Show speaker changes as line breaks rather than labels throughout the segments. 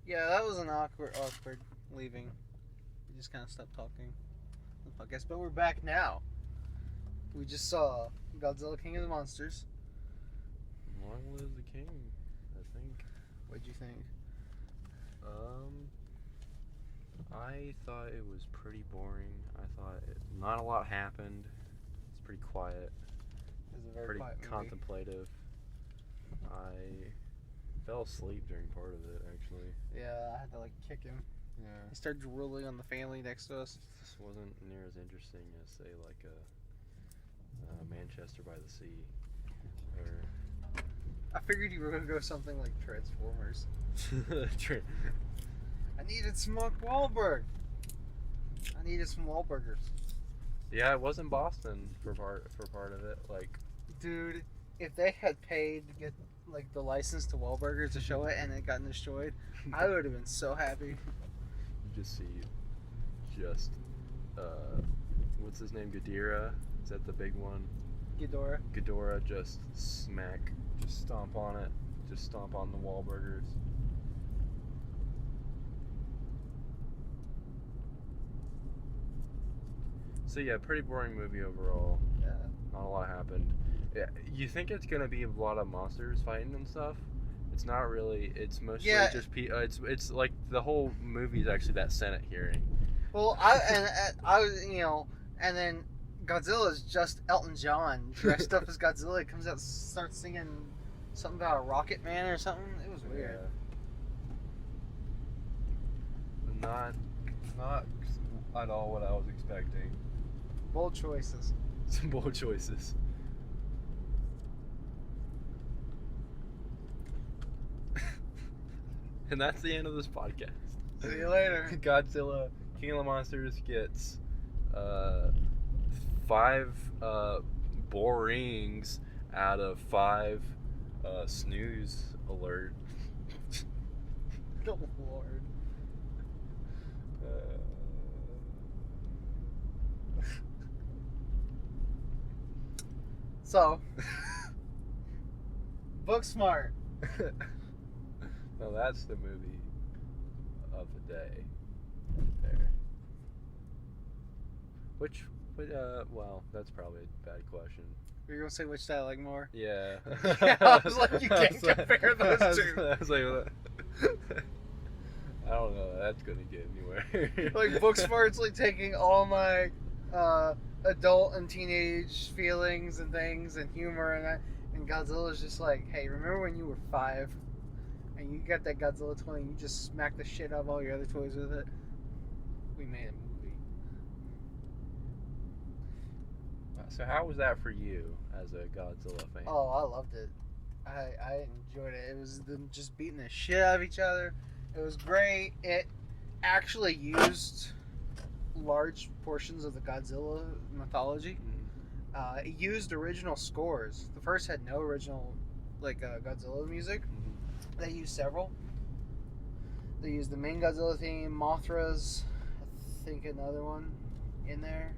Yeah, that was an awkward leaving. We just kind of stopped talking. I guess, but we're back now. We just saw Godzilla King of the Monsters.
Long live the king, I think.
What'd you think?
I thought it was pretty boring. I thought not a lot happened. It's pretty quiet.
It was a very
Pretty
quiet movie.
contemplative. I fell asleep during part of it, actually.
Yeah, I had to kick him.
Yeah.
He started drooling on the family next to us.
This wasn't near as interesting as, say, like a Manchester by the Sea. Or
I figured you were gonna go something like Transformers.
True.
I needed some Mark Wahlberg. I needed some Wahlburgers.
Yeah, it was in Boston for part of it.
Dude, if they had paid to get the license to Wahlburgers to show it and it got destroyed, I would have been so happy.
You just see, what's his name? Ghidorah? Is that the big one?
Ghidorah.
Ghidorah just stomp on it, just stomp on the Wahlburgers. So yeah, pretty boring movie overall.
Yeah.
Not a lot happened. Yeah, you think it's gonna be a lot of monsters fighting and stuff? It's not really. It's mostly just it's like the whole movie is actually that Senate hearing.
Well, I was and then Godzilla is just Elton John dressed up as Godzilla. He comes out and starts singing something about a Rocket Man or something. It was weird.
Yeah. Not at all what I was expecting.
Bold choices.
Some bold choices. And that's the end of this podcast.
See you later.
Godzilla King of the Monsters gets 5 borings out of 5 snooze alert.
Good Lord. So, Booksmart.
Now that's the movie of the day. Right there. Well, that's probably a bad question.
You're gonna say which I like more?
Yeah.
I was like, you can't compare those two.
I was like, I don't know. That's gonna get anywhere.
Booksmart's taking all my adult and teenage feelings and things and humor, and Godzilla's just hey, remember when you were 5 and you got that Godzilla toy and you just smacked the shit out of all your other toys with it? We made a movie.
So how was that for you as a Godzilla fan?
Oh, I loved it. I enjoyed it. It was them just beating the shit out of each other. It was great. It actually used large portions of the Godzilla mythology.
Mm-hmm.
It used original scores. The first had no original Godzilla music.
Mm-hmm.
They used several. They used the main Godzilla theme, Mothra's, I think another one in there.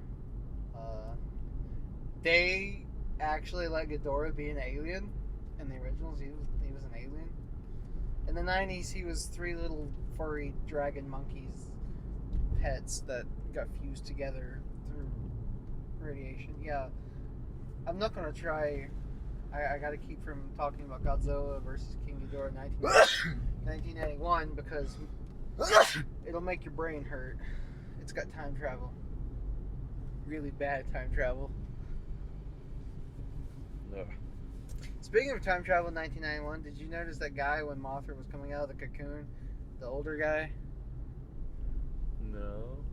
They actually let Ghidorah be an alien. In the originals, he was an alien. In the 90s, he was 3 little furry dragon monkeys, pets that got fused together through radiation. Yeah, I'm not gonna try. I gotta keep from talking about Godzilla versus King Ghidorah 1991 because it'll make your brain hurt. It's got time travel. Really bad time travel.
No.
Speaking of time travel in 1991, did you notice that guy when Mothra was coming out of the cocoon? The older guy?
No.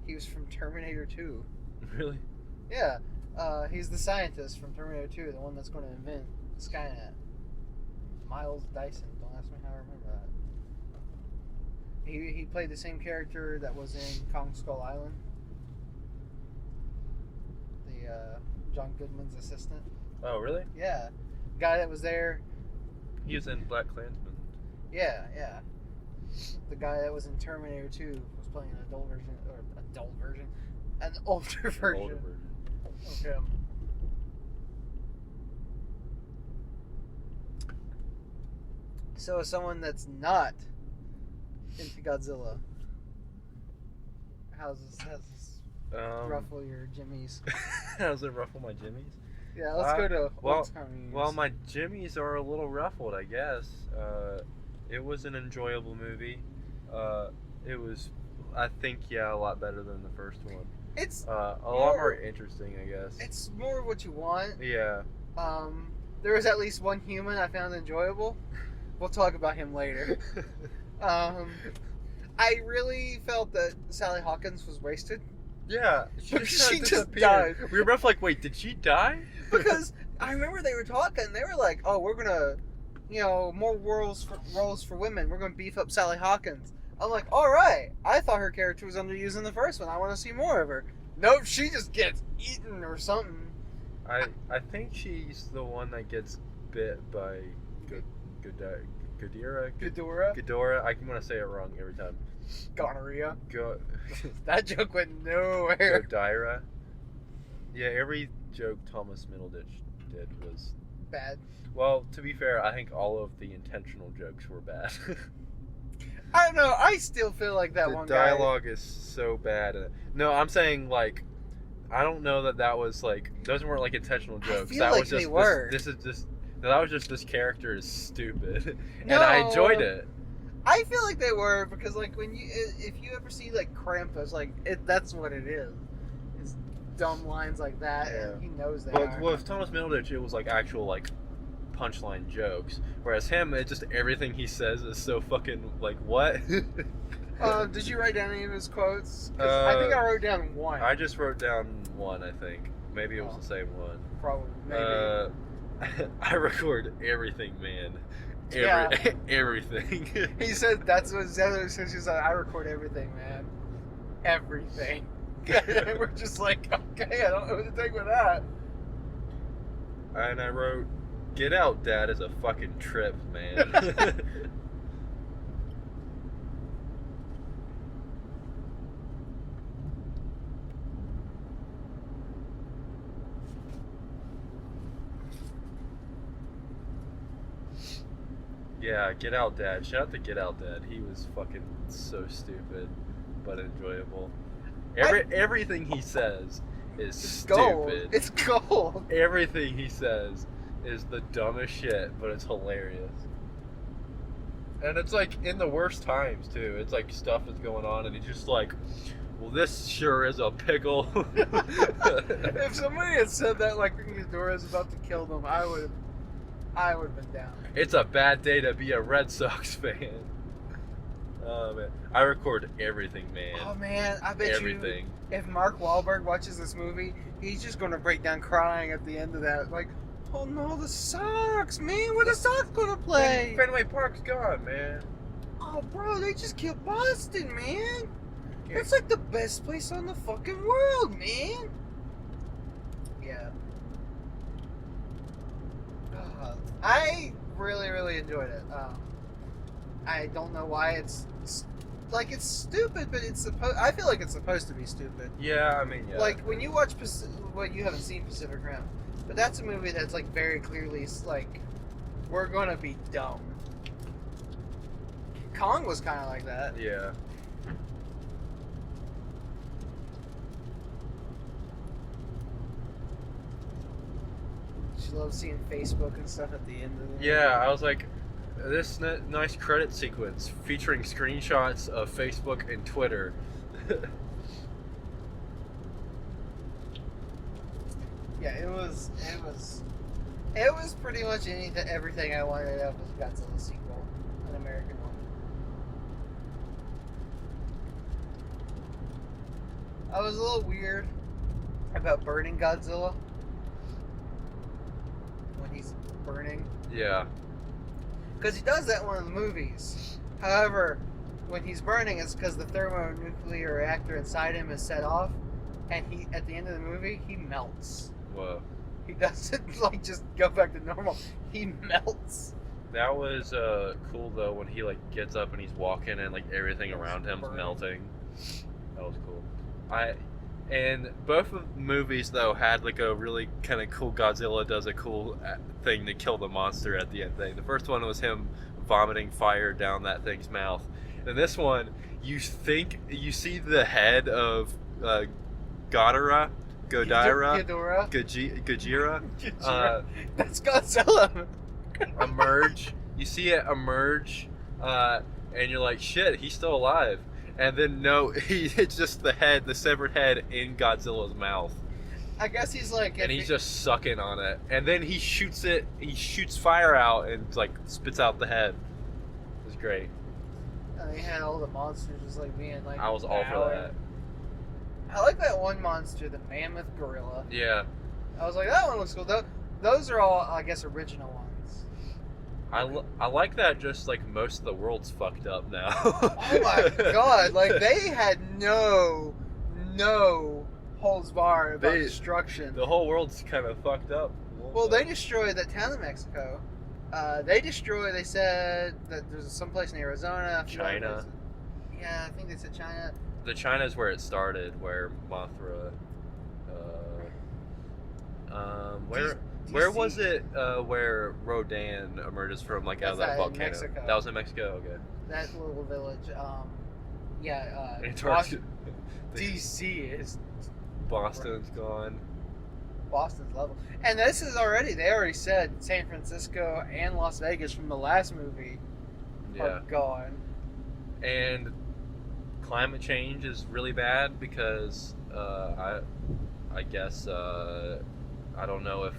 He was from Terminator 2.
Really?
Yeah. He's the scientist from Terminator 2, the one that's going to invent Skynet. Miles Dyson. Don't ask me how I remember that. He played the same character that was in Kong Skull Island. The John Goodman's assistant.
Oh, really?
Yeah. Guy that was there.
He was in Black Klansman.
Yeah. The guy that was in Terminator 2 was playing an older version of him. So, as someone that's not into Godzilla, how's this ruffle your jimmies?
How's it ruffle my jimmies?
Yeah, let's go to
well, my jimmies are a little ruffled, I guess. It was an enjoyable movie. It was, I think, a lot better than the first one.
It's
a lot more interesting, I guess.
It's more what you want.
Yeah.
There was at least one human I found enjoyable. We'll talk about him later. I really felt that Sally Hawkins was wasted.
Yeah,
she just died.
We were both like, wait, did she die?
Because I remember they were talking. They were like, oh, we're gonna, more roles for women. We're gonna beef up Sally Hawkins. I'm like, all right. I thought her character was underused in the first one. I want to see more of her. Nope, she just gets eaten or something.
I think she's the one that gets bit by Ghidorah. Ghidorah. I want to say it wrong every time.
Gonorrhea. That joke went nowhere.
Ghidorah. Yeah, every joke Thomas Middleditch did was
bad.
Well, to be fair, I think all of the intentional jokes were bad.
I don't know. I still feel like that one guy.
The dialogue is so bad. No, I'm saying like, I don't know that was like those weren't like intentional jokes.
I feel like they were.
That was just this character is stupid, and I enjoyed it.
I feel like they were because like if you ever see like Krampus, like that's what it is. It's dumb lines like that, and he knows that.
Well, with Thomas Middleditch, it was like actual like punchline jokes, whereas him, it just everything he says is so fucking like what.
Did you write down any of his quotes? I think I wrote down one.
I just wrote down one. I think maybe it was the same one.
Probably. Maybe.
I record everything, man. Everything.
He said that's what Zeller says. He's like, I record everything, man. Everything. And we're just like, okay, I don't know what to think with that.
And I wrote, "Get out, Dad" is a fucking trip, man. Yeah, Get Out Dad. Shout out to Get Out Dad. He was fucking so stupid, but enjoyable. Everything he says is stupid.
Gold. It's gold.
Everything he says is the dumbest shit, but it's hilarious. And it's like in the worst times too. It's like stuff is going on, and he's just like, "Well, this sure is a pickle."
If somebody had said that, like Ghidorah is about to kill them, I would have been down.
It's a bad day to be a Red Sox fan. Oh man, I record everything, man.
Oh man, I bet
everything.
If Mark Wahlberg watches this movie, he's just gonna break down crying at the end of that. Like, oh no, the Sox, man, where the Sox gonna play?
Fenway Park's gone, man.
Oh bro, they just killed Boston, man. That's like the best place on the fucking world, man. Yeah. I really, really enjoyed it. I don't know why it's stupid, but I feel like it's supposed to be stupid.
Yeah, I mean, yeah.
Like when you watch you haven't seen Pacific Rim, but that's a movie that's like very clearly like we're gonna be dumb. Kong was kind of like that.
Yeah.
She loves seeing Facebook and stuff at the end of it.
Yeah, I was like, this nice credit sequence featuring screenshots of Facebook and Twitter.
Yeah, it was pretty much everything I wanted out of a Godzilla sequel, an American one. I was a little weird about burning Godzilla. When he's burning.
Yeah.
Because he does that in one of the movies. However, when he's burning, it's because the thermonuclear reactor inside him is set off, and at the end of the movie, he melts.
Whoa.
He doesn't like just go back to normal. He melts.
That was cool though when he like gets up and he's walking and like everything around him's melting. That was cool. And both of the movies, though, had like a really kind of cool Godzilla does a cool thing to kill the monster at the end thing. The first one was him vomiting fire down that thing's mouth. And this one, you see the head of Ghidorah,
Ghidorah.
Ghidorah,
That's Godzilla.
emerge. You see it emerge, and you're like, shit, he's still alive. And then no, it's just the severed head in Godzilla's mouth.
I guess he's like,
And he's just sucking on it. And then he shoots fire out and like spits out the head. It was great.
And he had all the monsters just like being like.
I was all for that.
I like that one monster, the mammoth gorilla.
Yeah.
I was like, that one looks cool. Those are all, I guess, original ones.
I like that. Just like most of the world's fucked up now.
Oh my god! Like they had no holds barred about destruction.
The whole world's kind of fucked up.
Well, they destroyed that town in Mexico. They said that there's some place in Arizona.
China.
Yeah, I think they said China.
The China's where it started, where Mothra. Where was it? Where Rodan emerges from, like out of that volcano?
Mexico.
That was in Mexico. Okay.
That little village.
Antarctica.
DC is.
Boston's gone.
Boston's level. And this is already, they already said San Francisco and Las Vegas from the last movie are gone.
And climate change is really bad because I guess I don't know if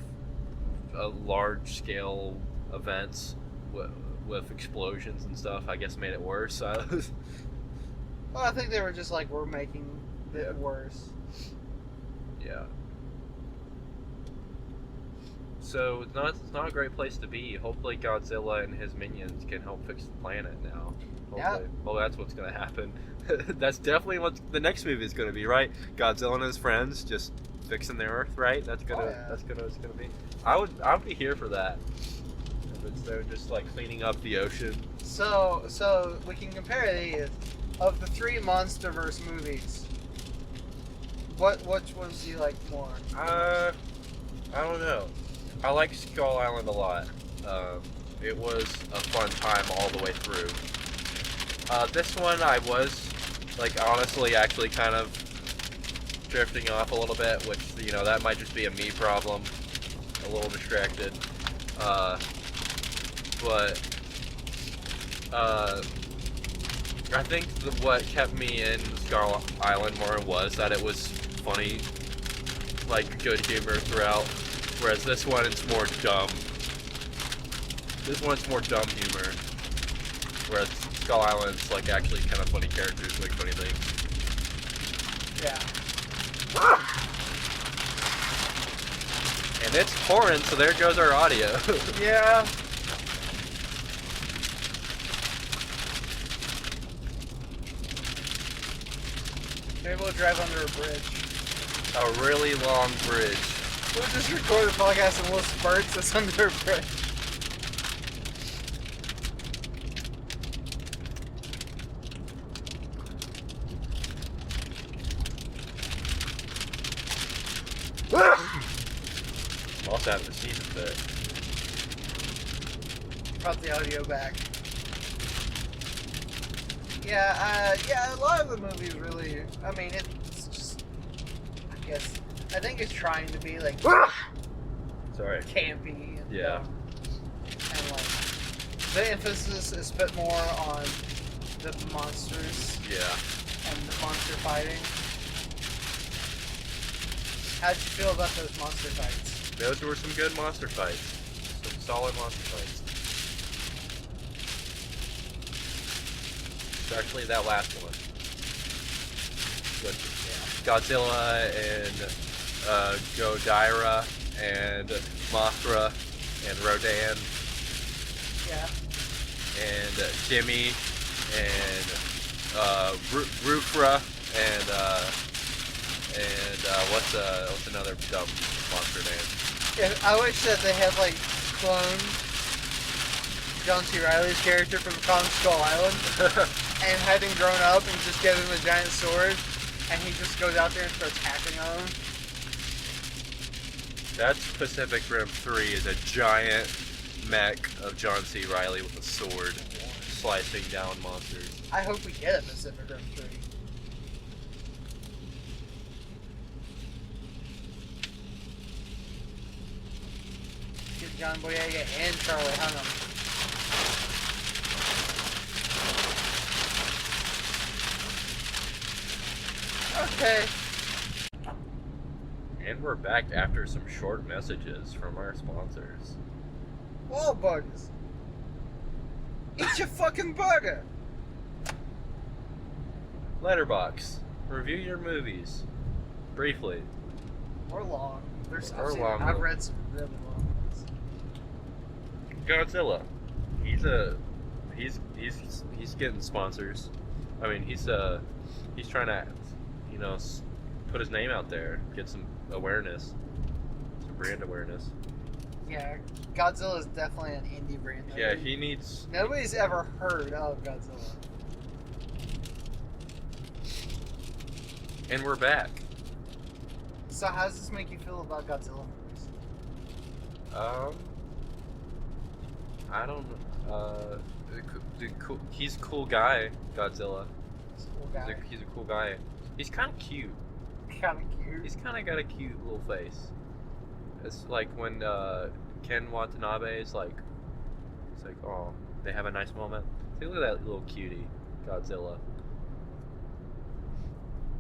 large scale events with explosions and stuff, I guess, made it worse.
Well, I think they were just like, we're making it worse.
Yeah. So it's not a great place to be. Hopefully Godzilla and his minions can help fix the planet now. Hopefully.
Yeah.
Well, that's what's going to happen. That's definitely what the next movie is going to be, right? Godzilla and his friends just fixing the Earth, right? That's what it's gonna be. I would be here for that. If it's they're just like cleaning up the ocean.
So we can compare these. Of the three MonsterVerse movies, which ones do you like more?
I don't know. I like Skull Island a lot. It was a fun time all the way through. This one I was, like, honestly, actually kind of drifting off a little bit, which, you know, that might just be a me problem. A little distracted. But I think what kept me in Skull Island more was that it was funny, like good humor throughout, whereas this one it's more dumb. This one's more dumb humor, whereas Skull Island's like actually kind of funny characters doing funny things.
Yeah.
And it's pouring, so there goes our audio.
Yeah. Maybe we'll drive under a bridge.
A really long bridge.
We'll just record the podcast in little spurts that's under a bridge.
Also having a season fit.
Brought the audio back. Yeah, a lot of the movies really, I mean, it's just, I think it's trying to be, like,
Sorry.
campy. And,
Yeah.
and, like, the emphasis is put more on the monsters
Yeah.
and the monster fighting. How'd you feel about those monster fights?
Those were some good monster fights. Some solid monster fights. Especially that last one. With Godzilla and Ghidorah and Mothra and Rodan.
Yeah.
And Jimmy and Rufra and what's another dumb monster name?
Yeah, I wish that they had, like, cloned John C. Reilly's character from Kong Skull Island and had him grown up and just give him a giant sword and he just goes out there and starts hacking on them.
That's Pacific Rim 3 is a giant mech of John C. Reilly with a sword slicing down monsters.
I hope we get a Pacific Rim 3. Get John Boyega and Charlie Hunnam. Okay.
And we're back after some short messages from our sponsors.
Wahlburgers. Eat your fucking burger.
Letterbox. Review your movies. Briefly.
Or long. There's
Or long.
I've read some really long ones.
Godzilla. He's getting sponsors. I mean, he's trying to, put his name out there, get some awareness, some brand awareness.
Yeah, Godzilla is definitely an indie brand.
Yeah, he needs.
Nobody's ever heard of Godzilla.
And we're back.
So how does this make you feel about Godzilla movies?
I don't. He's a cool guy, Godzilla.
He's a cool guy.
He's a cool guy. He's kind of cute.
Kind of cute.
He's kind of got a cute little face. It's like when Ken Watanabe is like, it's like, oh, they have a nice moment. See, look at that little cutie, Godzilla.
I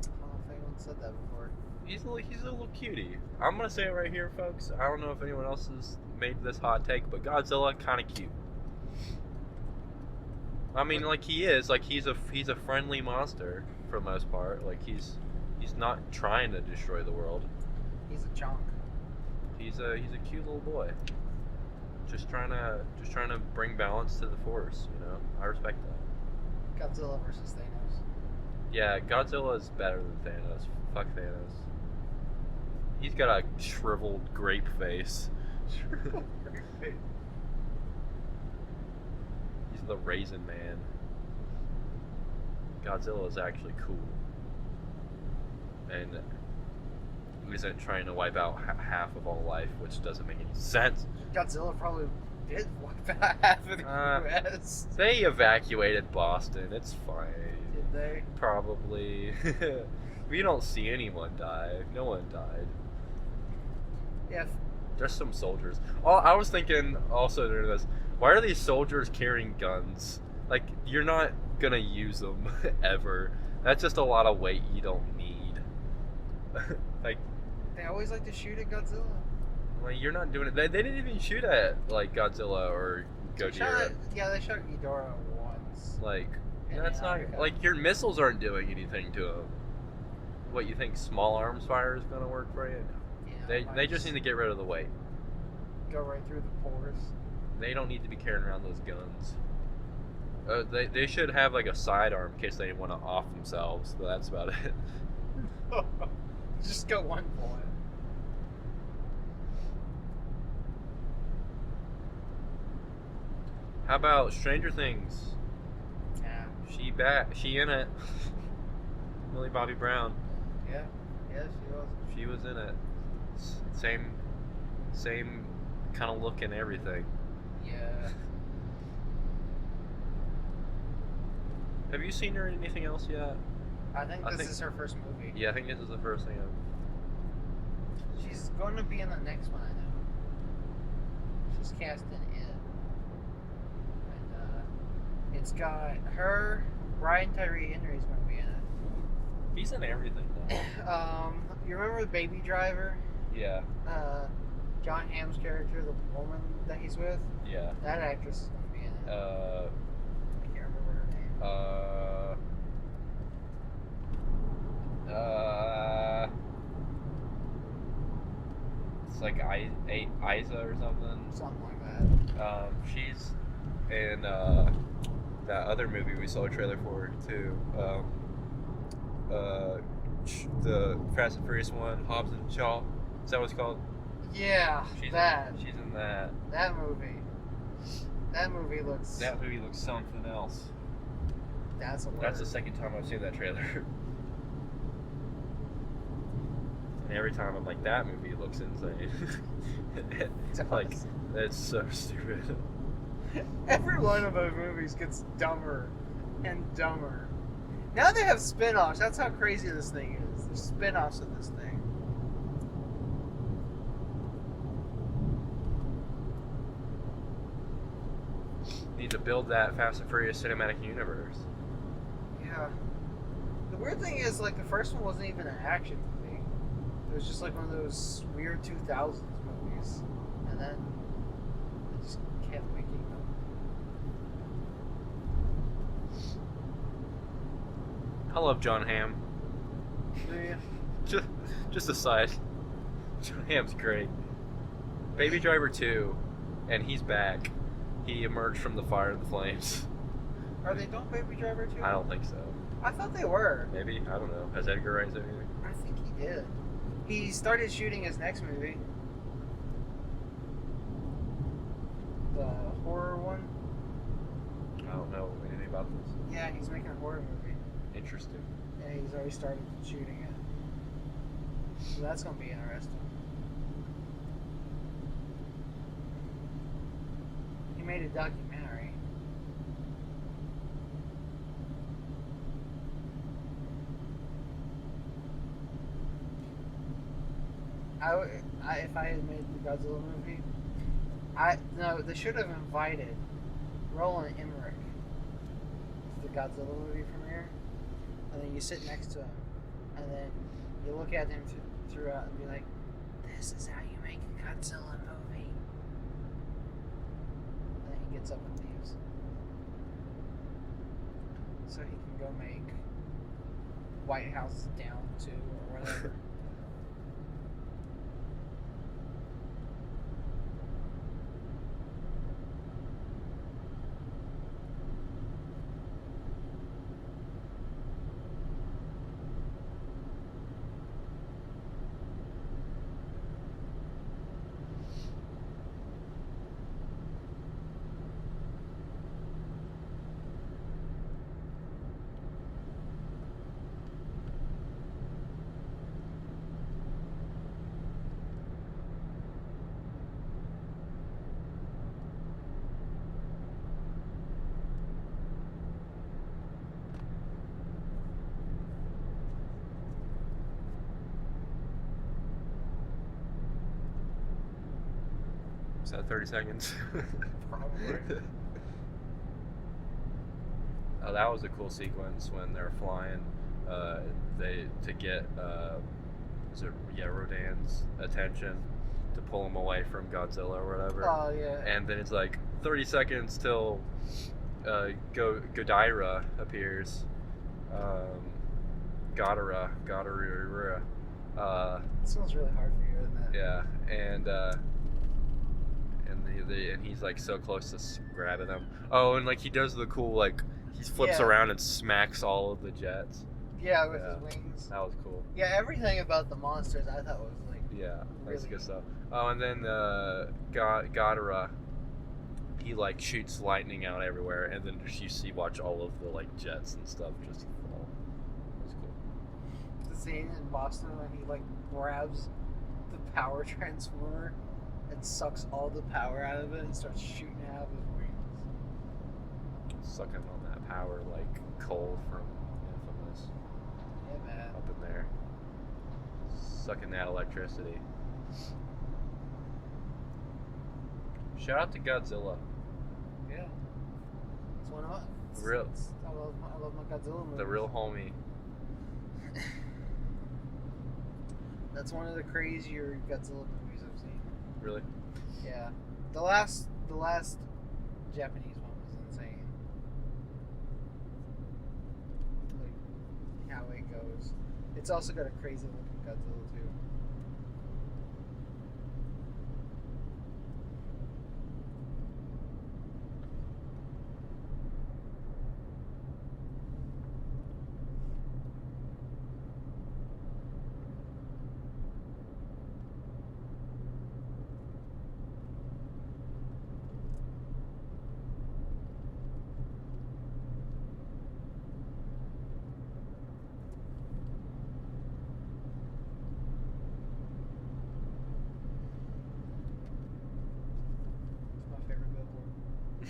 don't know if anyone said that before.
He's a little cutie. I'm gonna say it right here, folks. I don't know if anyone else has made this hot take, but Godzilla kind of cute. I mean, like he's a friendly monster for the most part. Like he's not trying to destroy the world.
He's a chunk.
He's a cute little boy. Just trying to bring balance to the force. I respect that.
Godzilla versus Thanos.
Yeah, Godzilla is better than Thanos. Fuck Thanos. He's got a shriveled grape face.
Great face.
He's the Raisin Man. Godzilla is actually cool. And isn't trying to wipe out half of all life, which doesn't make any sense.
Godzilla probably did wipe out half of the U.S.
They evacuated Boston. It's fine.
Did they?
Probably. We don't see anyone die. No one died.
Yeah.
There's some soldiers. Oh, I was thinking also during this, why are these soldiers carrying guns? Like, you're not gonna use them ever. That's just a lot of weight you don't need. Like,
they always like to shoot at Godzilla.
Like, you're not doing it. They didn't even shoot at like Godzilla or Ghidorah.
Yeah, they shot Ghidorah once.
Like, that's not like your missiles aren't doing anything to him. What, you think small arms fire is gonna work for you? No. They just need to get rid of the weight.
Go right through the pores.
They don't need to be carrying around those guns. They should have like a sidearm in case they want to off themselves. But that's about it.
Just go one bullet.
How about Stranger Things?
Yeah.
She in it. Millie Bobby Brown.
Yeah. Yeah, she was.
She was in it. Same kind of look and everything.
Yeah.
Have you seen her in anything else yet?
I think this is her first movie.
Yeah, I think this is the first thing.
She's going to be in the next one, I know. She's cast in it. And it's got her, Brian Tyree Henry's going to be in it.
He's in everything though.
You remember the Baby Driver?
Yeah.
John Hamm's character, the woman that he's with?
Yeah.
That actress is going to be in it. I can't remember her name.
It's like Isa or something.
Something like that.
She's in that other movie we saw a trailer for too. The Fast and Furious one, Hobbs and Shaw. Is that what it's called?
Yeah,
She's in that.
That movie. That movie looks
something else.
That's a word.
That's the second time I've seen that trailer. And every time I'm like, that movie looks insane. Like, it's so stupid.
Every one of those movies gets dumber and dumber. Now they have spin-offs. That's how crazy this thing is. There's spin-offs of this thing.
Need to build that Fast and Furious cinematic universe.
Yeah. The weird thing is, like, the first one wasn't even an action movie. It was just like one of those weird 2000s movies. And then they just kept making them.
I love John Hamm.
Do you?
Just a side. John Hamm's great. Baby Driver 2, and he's back. He emerged from the fire and the flames.
Are they doing Baby Driver 2?
I don't think so.
I thought they were.
Maybe? I don't know. Has Edgar Wright said anything?
I think he did. He started shooting his next movie. The horror one.
I don't know anything about this.
Yeah, he's making a horror movie.
Interesting.
Yeah, he's already started shooting it. So that's going to be interesting. He made a documentary. If I had made the Godzilla movie, they should have invited Roland Emmerich to the Godzilla movie premiere, and then you sit next to him, and then you look at him throughout and be like, "This is how you make a Godzilla movie." And then he gets up and leaves, so he can go make White House Down 2 or whatever.
Is that 30 seconds?
Probably.
Oh, that was a cool sequence when they're flying. To get Rodan's attention to pull him away from Godzilla or whatever.
Oh yeah.
And then it's like 30 seconds till Ghidorah appears. Ghidorah.
This one's really hard for you, isn't it?
Yeah, and he's like so close to grabbing them. Oh, and like he does the cool like he flips around and smacks all of the jets.
Yeah, with his wings.
That was cool.
Yeah, everything about the monsters I thought was like
that's
really
good stuff. Oh, and then Ghidorah, he like shoots lightning out everywhere, and then just watch all of the like jets and stuff just fall. That's cool.
The scene in Boston when he like grabs the power transformer and sucks all the power out of it and starts shooting out of his wings.
Sucking on that power like coal from Infamous.
Yeah, man.
Up in there. Sucking that electricity. Shout out to Godzilla.
Yeah. It's one of us. I love my Godzilla movies.
The real homie.
That's one of the crazier Godzilla movies I've seen.
Really?
Yeah. The last Japanese one was insane. Like how it goes. It's also got a crazy looking Godzilla too.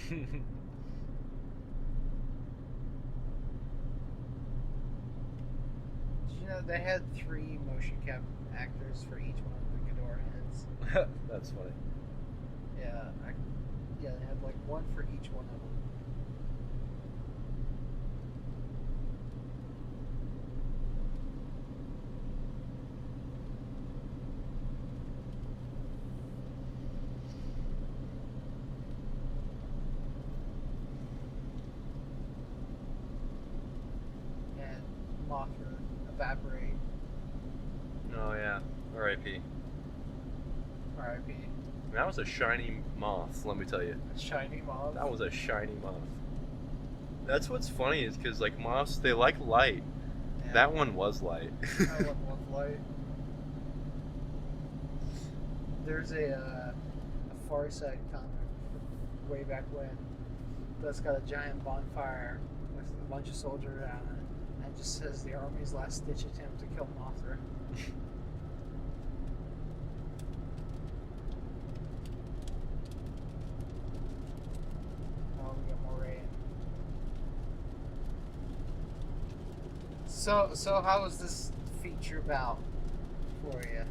Did you know they had 3 motion cap actors for each one of the Ghidorah heads?
That's funny.
Yeah, yeah, they had like one for each one of them. And Mothra evaporate.
Oh yeah, R.I.P.
R.I.P.
That was a shiny moth, let me tell you.
Shiny moth.
That was a shiny moth. That's what's funny is because like moths, they like light.
Yeah.
That one was light.
That one was light. There's a Far Side comic from way back when that's got a giant bonfire with a bunch of soldiers on it, and it just says the Army's last ditch attempt to kill Mothra. Oh, we got more rain. So how was this feature bout for you?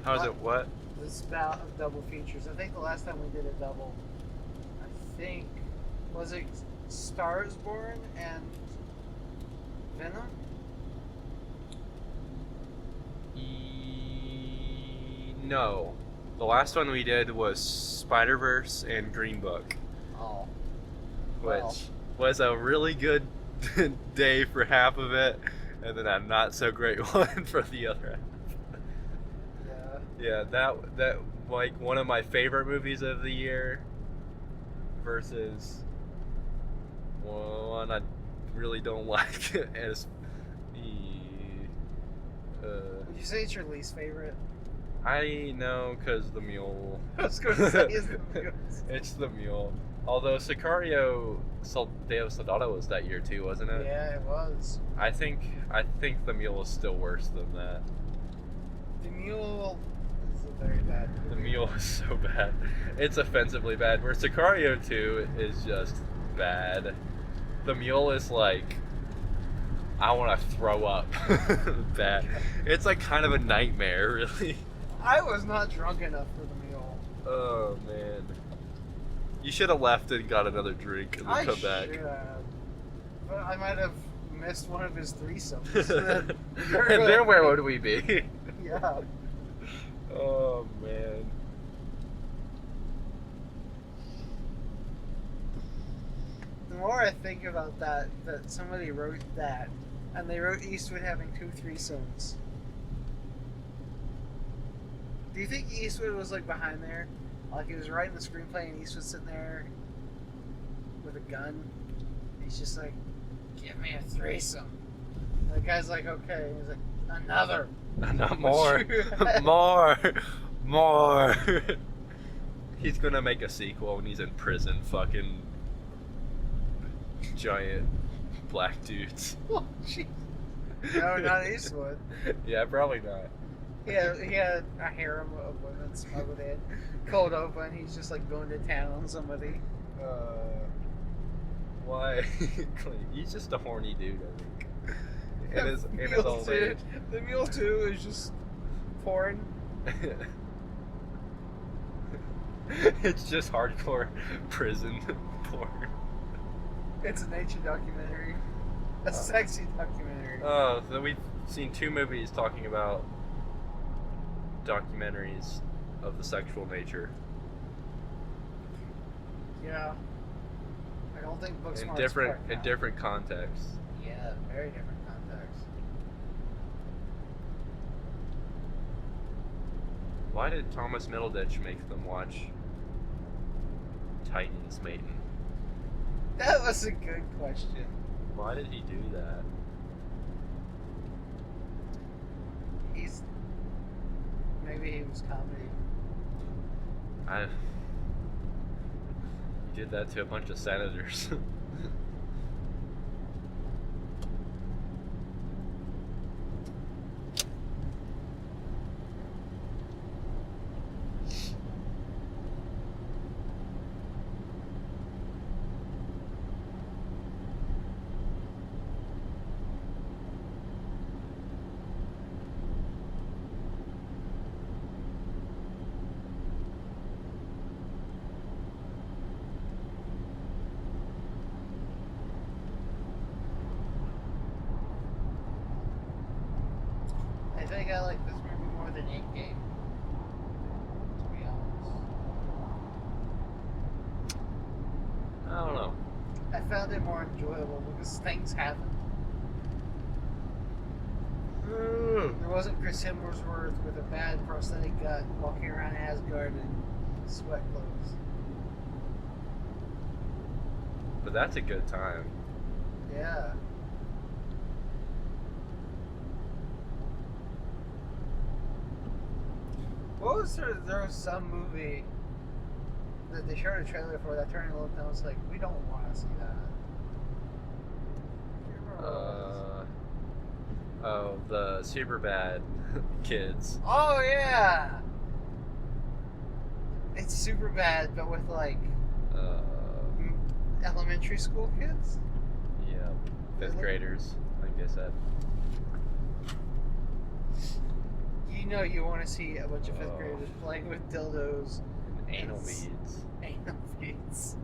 How's it what?
This bout of double features. I think the last time we did a double, I think, was it Stars Born and Venom?
No. The last one we did was Spider-Verse and Green Book,
Oh.
which
Well.
was a really good day for half of it, and then a not so great one for the other half.
Yeah.
Yeah, that like one of my favorite movies of the year versus one I really don't like as
Would you say it's your least favorite?
I know because the mule.
I was going to say it's the Mule.
It's the mule. Although Sicario Deo Soldado was that year too, wasn't it?
Yeah, it was.
I think the mule is still worse than that.
The Mule is a very bad movie.
The mule is so bad. It's offensively bad. Where Sicario 2 is just bad. The mule is like, I want to throw up. Bad. It's like kind of a nightmare, really.
I was not drunk enough for the Mule.
Oh man. You should have left and got another drink and then come back.
Should have. But I might have missed one of his threesomes.
And then where would we be?
Yeah.
Oh man.
The more I think about that somebody wrote that, and they wrote Eastwood having 2 threesomes. Do you think Eastwood was like behind there? Like he was writing the screenplay and Eastwood's sitting there with a gun. He's just like, give me a threesome. The guy's like, okay. He's like, another.
Not more. More. He's gonna make a sequel when he's in prison, fucking giant black dudes.
Oh, jeez. No, not Eastwood.
Yeah, probably not.
He had a harem of women smuggled in, cold open. He's just like going to town on somebody.
Why? He's just a horny dude, I think. In his old age.
The Mule 2 is just porn.
It's just hardcore prison porn.
It's a nature documentary. A sexy documentary.
Oh, so we've seen 2 movies talking about documentaries of the sexual nature.
Yeah. I don't think Booksmart's
In different contexts.
Yeah, very different contexts.
Why did Thomas Middleditch make them watch Titans Maiden?
That was a good question.
Why did he do that?
Maybe he was comedy.
He did that to a bunch of senators.
think I like this movie more than 8 Game. To be honest.
I don't know.
I found it more enjoyable because things happen. There wasn't Chris Hemsworth with a bad prosthetic gut walking around Asgard in sweat clothes.
But that's a good time.
Yeah. What was there was some movie that they showed a trailer for that turned a little down. It's like, we don't want to see that. I can't remember what it was.
Oh, the super bad kids.
Oh yeah! It's super bad, but with like elementary school kids.
Yeah, fifth
Really?
graders. I think they said.
You know you want to see a bunch of fifth
Oh.
graders playing with dildos,
And anal
It's-
beads.
anal beads.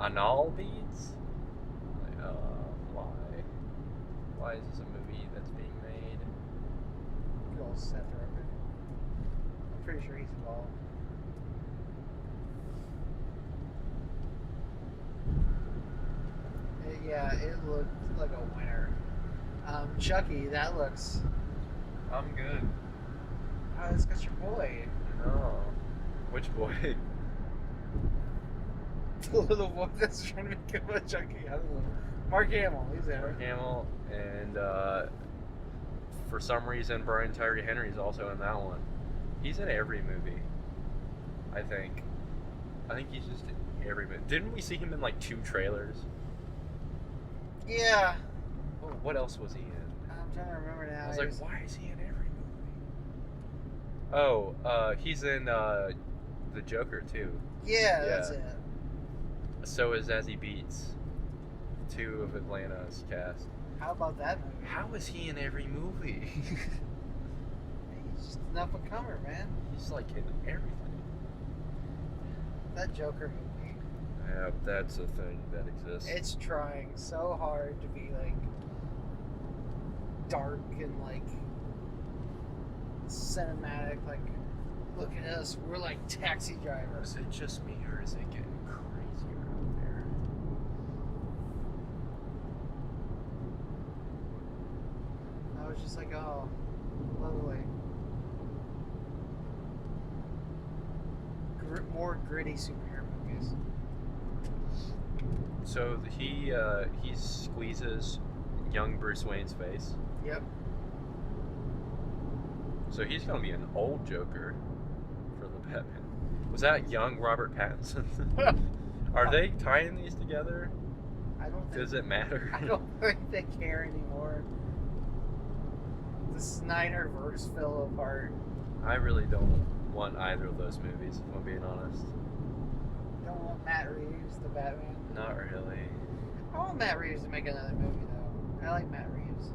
Anal beads? Like, why? Why is this a movie that's being made?
Good old Seth Rogen. I'm pretty sure he's involved. Yeah, it looked like a winner. Chucky, that looks.
I'm good.
Oh, it's got your boy.
No. Which boy?
The little boy that's trying to become a Chucky. I don't know. Mark Hamill, he's there.
Mark Hamill, and for some reason Brian Tyree Henry's also in that one. He's in every movie. I think he's just in every movie. Didn't we see him in like 2 trailers?
Yeah.
Oh, what else was he in?
I'm trying to remember now.
I was
He
like,
was-
why is he in every movie? Oh, he's in the Joker too.
Yeah,
Yeah.
that's it.
So is Zazie Beetz. 2 of Atlanta's cast.
How about that movie?
How is he in every movie?
He's just an up and comer, man.
He's like in everything.
That Joker movie.
Yeah, that's a thing that exists.
It's trying so hard to be like dark and like cinematic. Like, look at us, we're like taxi drivers.
Is it just me or is it getting crazier out there?
I was just like, oh, lovely. More gritty superhero movies.
So he squeezes young Bruce Wayne's face.
Yep.
So he's gonna be an old Joker for the Batman. Was that young Robert Pattinson? Are they tying these together?
I don't think.
Does it matter?
I don't think they care anymore. The Snyderverse fell apart.
I really don't want either of those movies, if I'm being honest.
You don't want Matt Reeves, the Batman.
Not really.
I want Matt Reeves to make another movie though. I like Matt Reeves.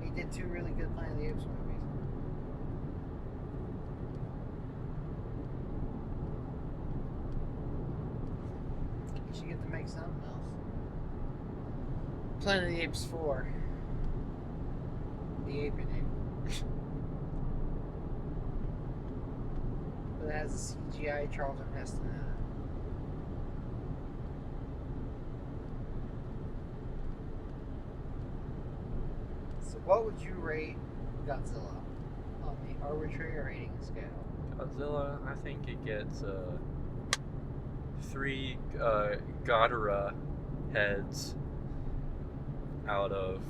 He did 2 really good Planet of the Apes movies. You should get to make something else. Planet of the Apes 4. The Ape in Ape. But it has a CGI Charlton Heston in it. So what would you rate Godzilla on the arbitrary rating scale?
Godzilla, I think it gets 3 Ghidorah heads out of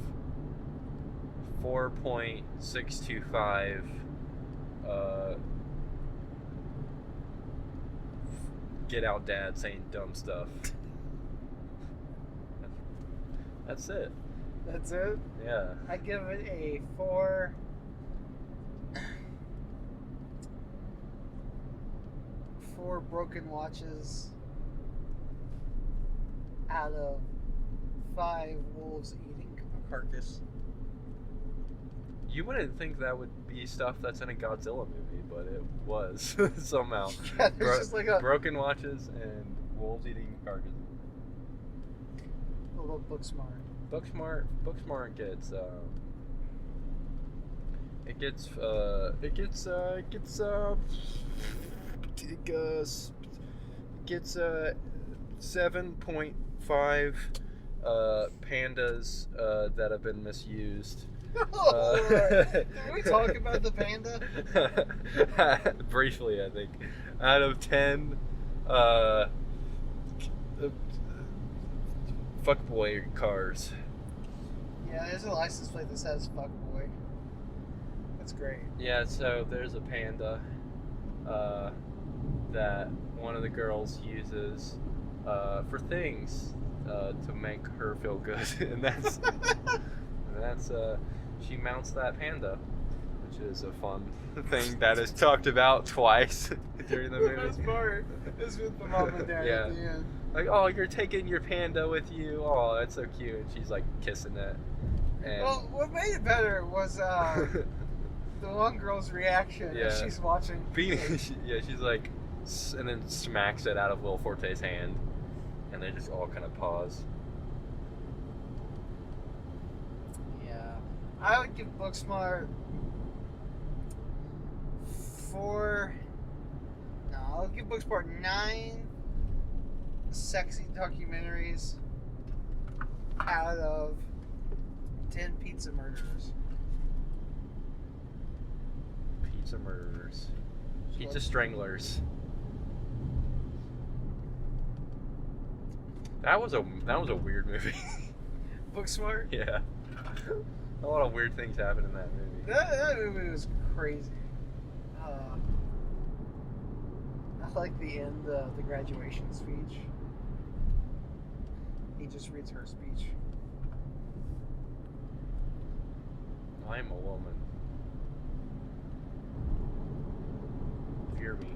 4.625 get out dad saying dumb stuff. That's it.
That's it?
Yeah.
I give it a 4. 4 broken watches out of 5 wolves eating a carcass.
You wouldn't think that would be stuff that's in a Godzilla movie, but it was somehow.
Yeah, there's just like a
Broken watches and wolves eating carcasses.
look smart.
Booksmart gets it gets 7.5 pandas that have been misused.
Did we talk about the panda?
Briefly, I think. Out of 10 fuckboy cars.
Yeah, there's a license plate that says "fuck boy." That's great.
Yeah, so there's a panda that one of the girls uses for things to make her feel good, and that's she mounts that panda, which is a fun thing that is talked about twice during the movie.
The best part is with the mom and dad
Yeah.
at the end.
Like, oh, you're taking your panda with you. Oh, that's so cute. And she's like kissing it. And
Well, what made it better was the one girl's reaction as
Yeah.
she's watching.
she's like, and then smacks it out of Will Forte's hand, and they just all kind of pause.
Yeah, I would give Booksmart 4. No, I'll give Booksmart 9 sexy documentaries out of 10 pizza murderers.
Pizza murderers, pizza stranglers. That was a weird movie.
Booksmart?
Yeah, a lot of weird things happened in that movie.
That movie was crazy. I like the end, the graduation speech. He just reads her speech.
I'm a woman. Fear me.